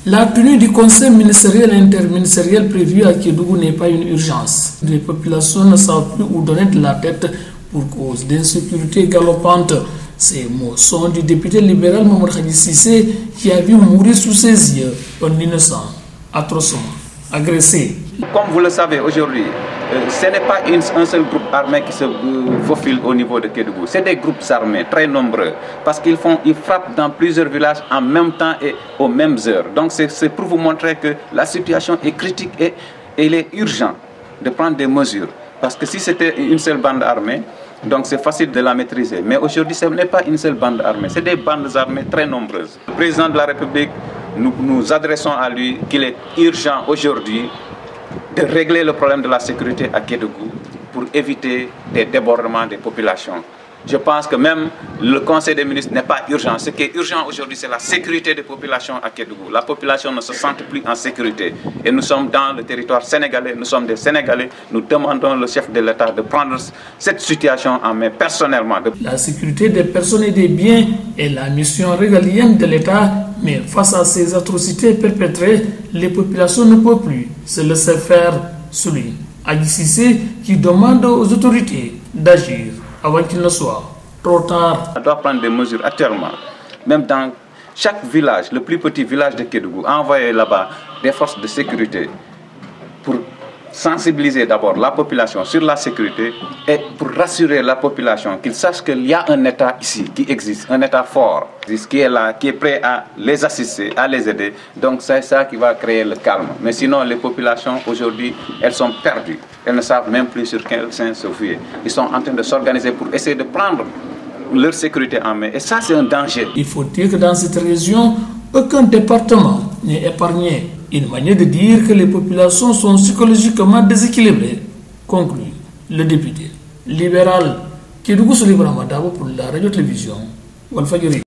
La tenue du conseil ministériel et interministériel prévu à Kédougou n'est pas une urgence. Les populations ne savent plus où donner de la tête pour cause d'insécurité galopante. Ces mots sont du député libéral Mamour Khadi Cissé qui a vu mourir sous ses yeux un innocent, atrocement agressé. Comme vous le savez aujourd'hui, ce n'est pas un seul groupe armé qui se faufile au niveau de Kédougou. C'est des groupes armés très nombreux parce qu'ils frappent dans plusieurs villages en même temps et aux mêmes heures. Donc c'est pour vous montrer que la situation est critique et il est urgent de prendre des mesures. Parce que si c'était une seule bande armée, donc c'est facile de la maîtriser. Mais aujourd'hui, ce n'est pas une seule bande armée, c'est des bandes armées très nombreuses. Le président de la République, nous nous adressons à lui qu'il est urgent aujourd'hui de régler le problème de la sécurité à Kédougou pour éviter des débordements des populations. Je pense que même le Conseil des ministres n'est pas urgent. Ce qui est urgent aujourd'hui, c'est la sécurité des populations à Kédougou. La population ne se sent plus en sécurité. Et nous sommes dans le territoire sénégalais, nous sommes des Sénégalais. Nous demandons au chef de l'État de prendre cette situation en main personnellement. La sécurité des personnes et des biens est la mission régalienne de l'État. Mais face à ces atrocités perpétrées, les populations ne peuvent plus se laisser faire, souligne Khadi Cissé, qui demande aux autorités d'agir avant qu'il ne soit trop tard. On doit prendre des mesures actuellement, même dans chaque village, le plus petit village de Kédougou, envoyer là-bas des forces de sécurité pour sensibiliser d'abord la population sur la sécurité et pour rassurer la population qu'ils sachent qu'il y a un État ici qui existe, un État fort, qui est là, qui est prêt à les assister, à les aider. Donc c'est ça qui va créer le calme. Mais sinon, les populations aujourd'hui, elles sont perdues. Elles ne savent même plus sur quel sein se fier. Ils sont en train de s'organiser pour essayer de prendre leur sécurité en main. Et ça, c'est un danger. Il faut dire que dans cette région, aucun département n'est épargné. Une manière de dire que les populations sont psychologiquement déséquilibrées, conclut le député libéral Kédougou Souleymane Dabo pour la radio-télévision Walfadjri.